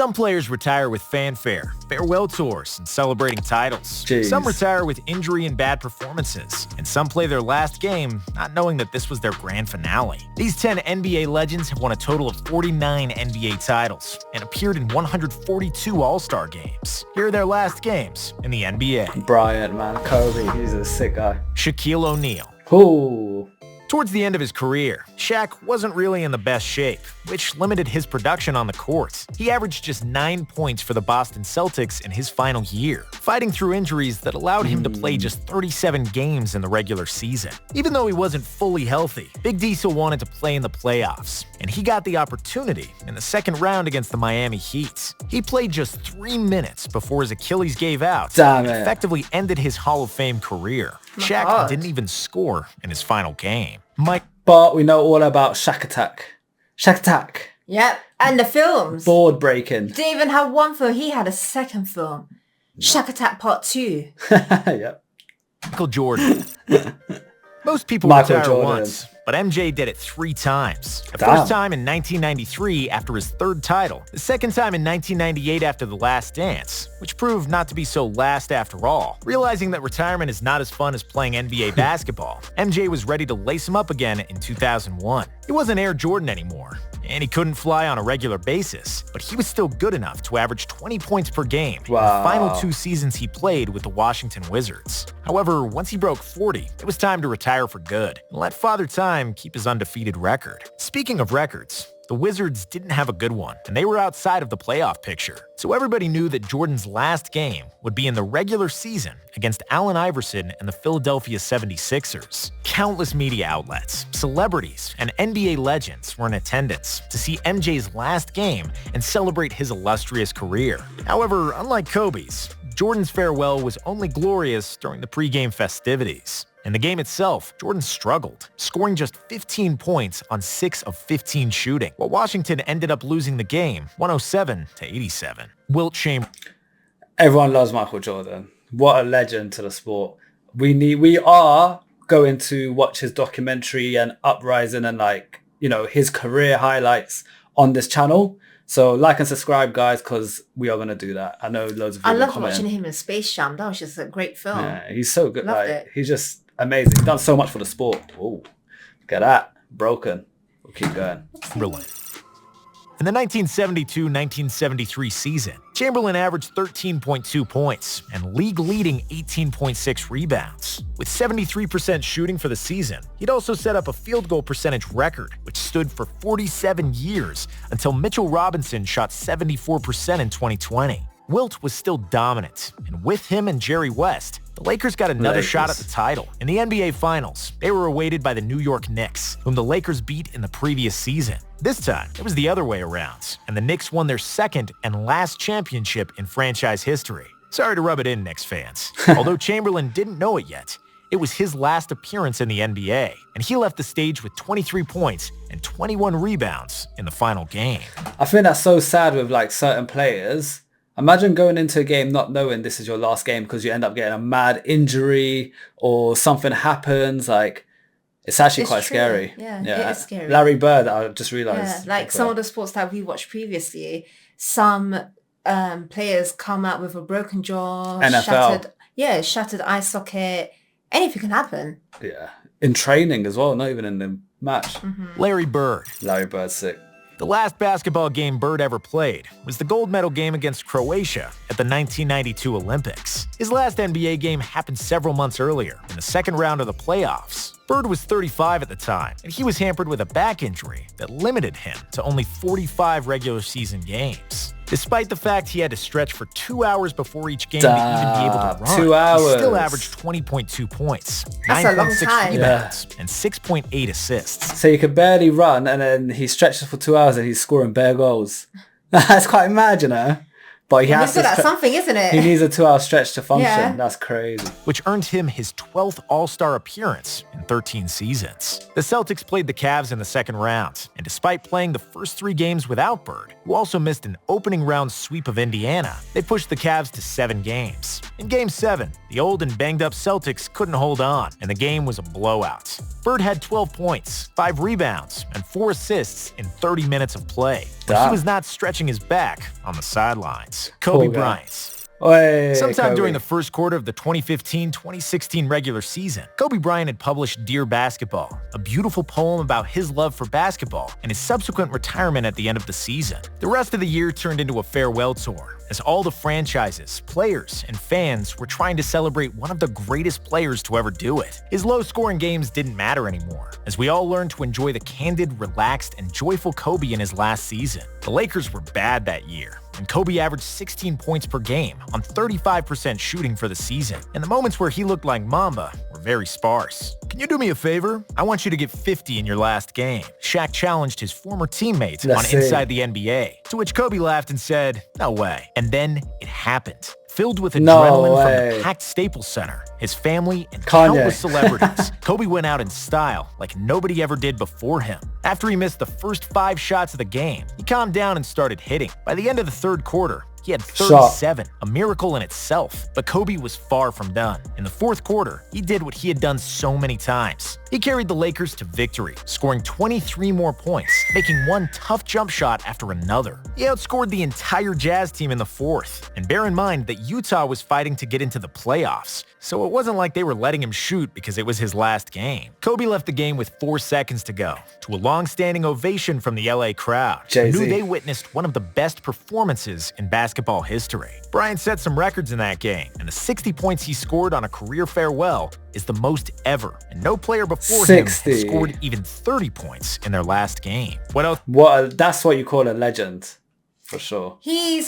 Some players retire with fanfare, farewell tours, and celebrating titles. Jeez. Some retire with injury and bad performances, and some play their last game not knowing that this was their grand finale. These 10 NBA legends have won a total of 49 NBA titles and appeared in 142 All-Star games. Here are their last games in the NBA. Bryant, man. Kobe, he's a sick guy. Shaquille O'Neal. Ooh. Towards the end of his career, Shaq wasn't really in the best shape, which limited his production on the court. He averaged just 9 points for the Boston Celtics in his final year, fighting through injuries that allowed him to play just 37 games in the regular season. Even though he wasn't fully healthy, Big D still wanted to play in the playoffs, and he got the opportunity in the second round against the Miami Heat. He played just 3 minutes before his Achilles gave out, Damn and it. effectively ended his Hall of Fame career. Shaq God. didn't even score in his final game. But we know all about Shaq Attack. Shaq Attack. Yep. And the films. Board breaking. Didn't even have one film. He had a second film. Shaq Attack Part 2. Yep. Michael Jordan. Most people Michael retire Jordan. once, but MJ did it 3 times. The Damn. first time in 1993 after his 3rd title, the second time in 1998 after The Last Dance, which proved not to be so last after all. Realizing that retirement is not as fun as playing NBA basketball, MJ was ready to lace him up again in 2001. He wasn't Air Jordan anymore, and he couldn't fly on a regular basis, but he was still good enough to average 20 points per game in Wow. the final 2 seasons he played with the Washington Wizards. However, once he broke 40, it was time to retire for good and let Father Time keep his undefeated record. Speaking of records, the Wizards didn't have a good one, and they were outside of the playoff picture. So everybody knew that Jordan's last game would be in the regular season against Allen Iverson and the Philadelphia 76ers. Countless media outlets, celebrities, and NBA legends were in attendance to see MJ's last game and celebrate his illustrious career. However, unlike Kobe's, Jordan's farewell was only glorious during the pregame festivities. In the game itself, Jordan struggled, scoring just 15 points on 6 of 15 shooting, while Washington ended up losing the game 107-87. Wilt Chamberlain. Everyone loves Michael Jordan. What a legend to the sport. We are going to watch his documentary and Uprising and his career highlights on this channel. So like and subscribe, guys, because we are going to do that. I know loads of people I love commenting. watching him in Space Jam. That was just a great film. Yeah, he's so good. Loved it. He's just amazing. He's done so much for the sport. Oh, look at that. Broken. We'll keep going. In the 1972-1973 season, Chamberlain averaged 13.2 points and league-leading 18.6 rebounds. With 73% shooting for the season, he'd also set up a field goal percentage record, which stood for 47 years until Mitchell Robinson shot 74% in 2020. Wilt was still dominant, and with him and Jerry West, the Lakers got another shot at the title. In the NBA Finals, they were awaited by the New York Knicks, whom the Lakers beat in the previous season. This time, it was the other way around, and the Knicks won their second and last championship in franchise history. Sorry to rub it in, Knicks fans. Although Chamberlain didn't know it yet, it was his last appearance in the NBA, and he left the stage with 23 points and 21 rebounds in the final game. I think that's so sad with certain players. Imagine going into a game not knowing this is your last game because you end up getting a mad injury or something happens. It's actually quite true. scary. Yeah, it is scary. Larry Bird, I just realised. Yeah, some of the sports that we watched previously, some players come out with a broken jaw, NFL. shattered eye socket. Anything can happen. Yeah. In training as well, not even in the match. Larry Bird. Larry Bird's sick. The last basketball game Bird ever played was the gold medal game against Croatia at the 1992 Olympics. His last NBA game happened several months earlier, in the second round of the playoffs. Bird was 35 at the time, and he was hampered with a back injury that limited him to only 45 regular season games. Despite the fact he had to stretch for 2 hours before each game to even be able to run, 2 hours. he still averaged 20.2 points, That's a long 9.6 time. rebounds, and 6.8 assists. So he could barely run and then he stretches for 2 hours and he's scoring bare goals. That's quite mad, you know? But he has He's good at something, isn't it? He needs a 2 hour stretch to function. Yeah. That's crazy. Which earned him his 12th All-Star appearance in 13 seasons. The Celtics played the Cavs in the second round, and despite playing the first 3 games without Bird, who also missed an opening round sweep of Indiana, they pushed the Cavs to 7 games. In Game 7, the old and banged-up Celtics couldn't hold on, and the game was a blowout. Bird had 12 points, 5 rebounds, and 4 assists in 30 minutes of play. but he Damn. was not stretching his back on the sidelines. Poor Kobe guy. Bryant. Kobe. Sometime during the first quarter of the 2015-2016 regular season, Kobe Bryant had published Dear Basketball, a beautiful poem about his love for basketball and his subsequent retirement at the end of the season. The rest of the year turned into a farewell tour, as all the franchises, players, and fans were trying to celebrate one of the greatest players to ever do it. His low-scoring games didn't matter anymore, as we all learned to enjoy the candid, relaxed, and joyful Kobe in his last season. The Lakers were bad that year, and Kobe averaged 16 points per game on 35% shooting for the season, and the moments where he looked like Mamba were very sparse. "Can you do me a favor? I want you to get 50 in your last game." Shaq challenged his former teammate on Inside the NBA, to which Kobe laughed and said, "No way." And then it happened. Filled with adrenaline from the packed Staples Center, his family, and countless celebrities, Kobe went out in style like nobody ever did before him. After he missed the first 5 shots of the game, he calmed down and started hitting. By the end of the third quarter, he had 37, a miracle in itself, but Kobe was far from done. In the fourth quarter, he did what he had done so many times. He carried the Lakers to victory, scoring 23 more points, making one tough jump shot after another. He outscored the entire Jazz team in the fourth, and bear in mind that Utah was fighting to get into the playoffs, so it wasn't like they were letting him shoot because it was his last game. Kobe left the game with 4 seconds to go, to a long-standing ovation from the LA crowd, who knew they witnessed one of the best performances in basketball history. Bryant set some records in that game, and the 60 points he scored on a career farewell is the most ever, and no player before him had scored even 30 points in their last game. What else? That's what you call a legend, for sure. He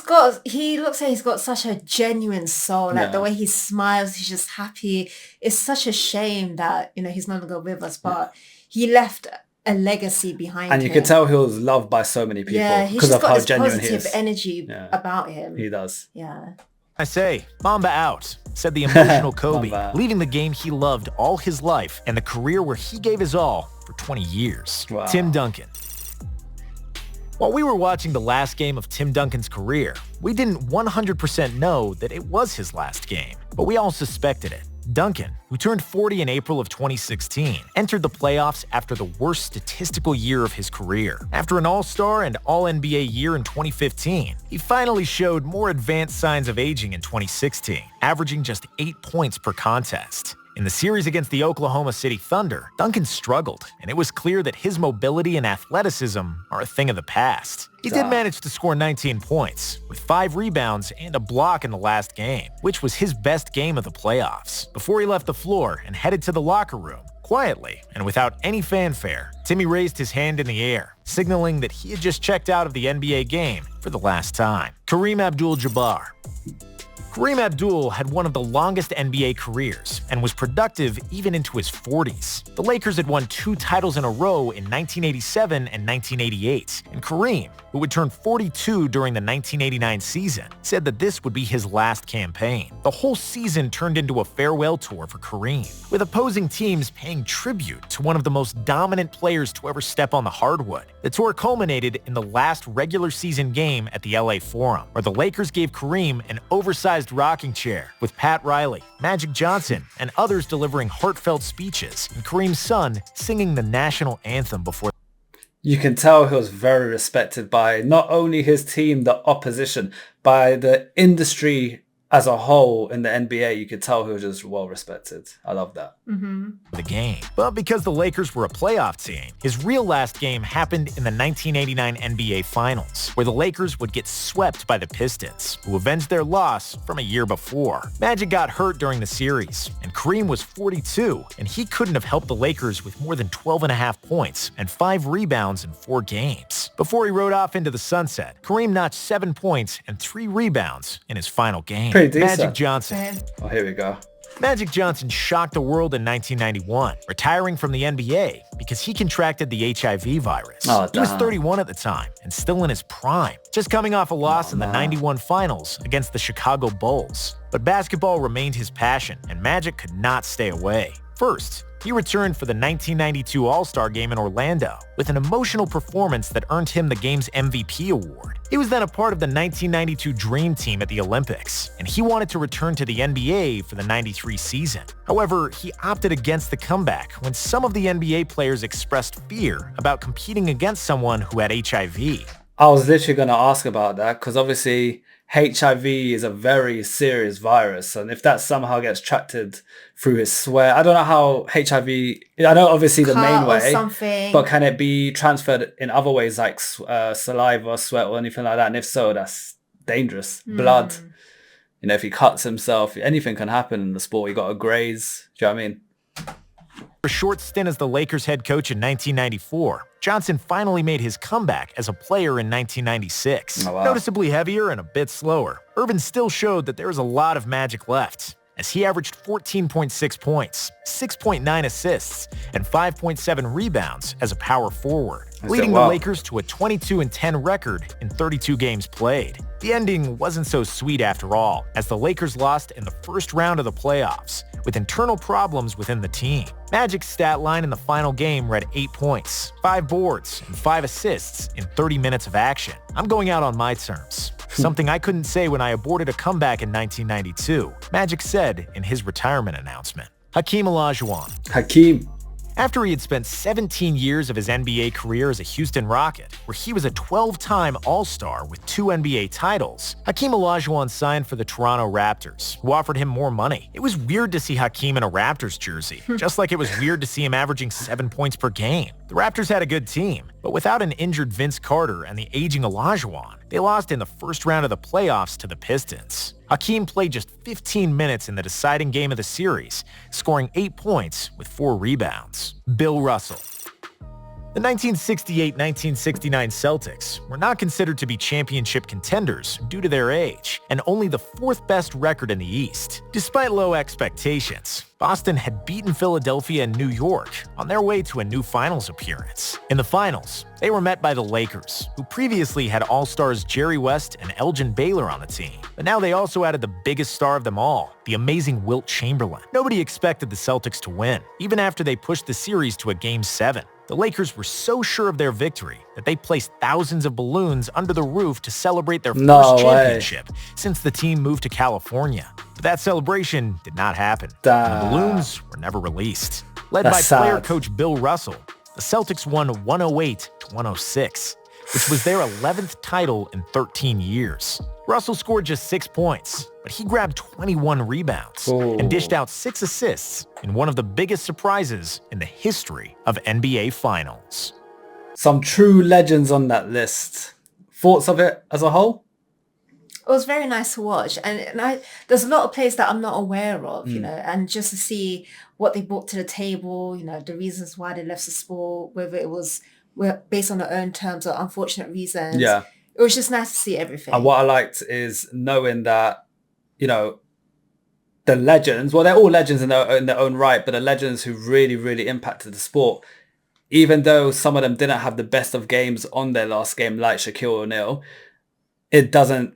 looks like he's got such a genuine soul. Like the way he smiles, he's just happy. It's such a shame that, he's no longer with us, but he left a legacy behind him. And you could tell he was loved by so many people because of how genuine he is. He's got this positive energy about him. He does. Yeah. I say, Mamba out, said the emotional Kobe, leaving the game he loved all his life and the career where he gave his all for 20 years. Wow. Tim Duncan. While we were watching the last game of Tim Duncan's career, we didn't 100% know that it was his last game, but we all suspected it. Duncan, who turned 40 in April of 2016, entered the playoffs after the worst statistical year of his career. After an All-Star and All-NBA year in 2015, he finally showed more advanced signs of aging in 2016, averaging just 8 points per contest. In the series against the Oklahoma City Thunder, Duncan struggled, and it was clear that his mobility and athleticism are a thing of the past. He did manage to score 19 points, with 5 rebounds and a block in the last game, which was his best game of the playoffs. Before he left the floor and headed to the locker room, quietly and without any fanfare, Timmy raised his hand in the air, signaling that he had just checked out of the NBA game for the last time. Kareem Abdul-Jabbar. Kareem Abdul had one of the longest NBA careers and was productive even into his 40s. The Lakers had won 2 titles in a row in 1987 and 1988, and Kareem, who would turn 42 during the 1989 season, said that this would be his last campaign. The whole season turned into a farewell tour for Kareem, with opposing teams paying tribute to one of the most dominant players to ever step on the hardwood. The tour culminated in the last regular season game at the LA Forum, where the Lakers gave Kareem an oversized rocking chair, with Pat Riley, Magic Johnson, and others delivering heartfelt speeches, and Kareem's son singing the national anthem before. You can tell he was very respected by not only his team, the opposition, by the industry as a whole in the NBA. You could tell he was just well respected. I love that. The game. But because the Lakers were a playoff team, his real last game happened in the 1989 NBA Finals, where the Lakers would get swept by the Pistons, who avenged their loss from a year before. Magic got hurt during the series, and Kareem was 42, and he couldn't have helped the Lakers with more than 12.5 points and 5 rebounds in 4 games. Before he rode off into the sunset, Kareem notched 7 points and 3 rebounds in his final game. Magic Johnson. Oh, here we go. Magic Johnson shocked the world in 1991, retiring from the NBA because he contracted the HIV virus. He was 31 at the time and still in his prime, just coming off a loss in the 91 finals against the Chicago Bulls. But basketball remained his passion, and Magic could not stay away. First, he returned for the 1992 All-Star Game in Orlando with an emotional performance that earned him the game's MVP award. He was then a part of the 1992 Dream Team at the Olympics, and he wanted to return to the NBA for the 93 season. However, he opted against the comeback when some of the NBA players expressed fear about competing against someone who had HIV. I was literally going to ask about that because obviously HIV is a very serious virus. And if that somehow gets tracked through his sweat, I don't know how HIV, I know obviously the main way, something. But can it be transferred in other ways like saliva, sweat or anything like that? And if so, that's dangerous. Blood, you know, if he cuts himself, anything can happen in the sport. You got to graze. Do you know what I mean? For a short stint as the Lakers head coach in 1994, Johnson finally made his comeback as a player in 1996. Oh, wow. Noticeably heavier and a bit slower, Irvin still showed that there was a lot of magic left, as he averaged 14.6 points, 6.9 assists, and 5.7 rebounds as a power forward, leading the Lakers to a 22-10 record in 32 games played. The ending wasn't so sweet after all, as the Lakers lost in the first round of the playoffs, with internal problems within the team. Magic's stat line in the final game read 8 points, 5 boards, and 5 assists in 30 minutes of action. I'm going out on my terms. Something I couldn't say when I aborted a comeback in 1992, Magic said in his retirement announcement. Hakeem Olajuwon. Hakeem. After he had spent 17 years of his NBA career as a Houston Rocket, where he was a 12-time All-Star with 2 NBA titles, Hakeem Olajuwon signed for the Toronto Raptors, who offered him more money. It was weird to see Hakeem in a Raptors jersey, just like it was weird to see him averaging 7 points per game. The Raptors had a good team, but without an injured Vince Carter and the aging Olajuwon, they lost in the first round of the playoffs to the Pistons. Hakeem played just 15 minutes in the deciding game of the series, scoring 8 points with 4 rebounds. Bill Russell. The 1968-1969 Celtics were not considered to be championship contenders due to their age, and only the 4th best record in the East. Despite low expectations, Boston had beaten Philadelphia and New York on their way to a new finals appearance. In the finals, they were met by the Lakers, who previously had All-Stars Jerry West and Elgin Baylor on the team. But now they also added the biggest star of them all, the amazing Wilt Chamberlain. Nobody expected the Celtics to win, even after they pushed the series to a Game 7. The Lakers were so sure of their victory that they placed thousands of balloons under the roof to celebrate their first championship since the team moved to California. But that celebration did not happen. The balloons were never released. Led by player coach Bill Russell, the Celtics won 108-106, which was their 11th title in 13 years. Russell scored just 6 points, but he grabbed 21 rebounds and dished out 6 assists in one of the biggest surprises in the history of NBA Finals. Some true legends on that list. Thoughts of it as a whole? It was very nice to watch, and there's a lot of players that I'm not aware of, you know, and just to see what they brought to the table, you know, the reasons why they left the sport, whether it was based on their own terms or unfortunate reasons. Yeah. It was just nice to see everything. And what I liked is knowing that, you know, the legends, well, they're all legends in their own right, but the legends who really, really impacted the sport, even though some of them didn't have the best of games on their last game, like Shaquille O'Neal, it doesn't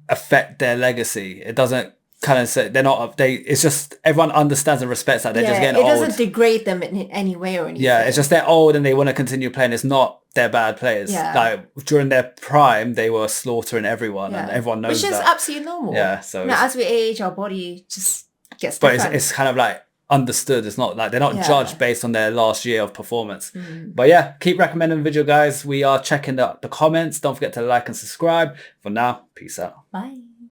affect their legacy. It doesn't kind of say it's just everyone understands and respects that they're just getting old. It doesn't degrade them in any way or anything. Yeah, it's just they're old and they want to continue playing. It's not they're bad players. Yeah. Like during their prime, they were slaughtering everyone, and everyone knows that. Which is absolutely normal. Yeah, so now, as we age, our body just gets different. But it's kind of like understood. It's not like they're not judged based on their last year of performance. But yeah, keep recommending the video, guys. We are checking the comments. Don't forget to like and subscribe. For now, peace out. Bye.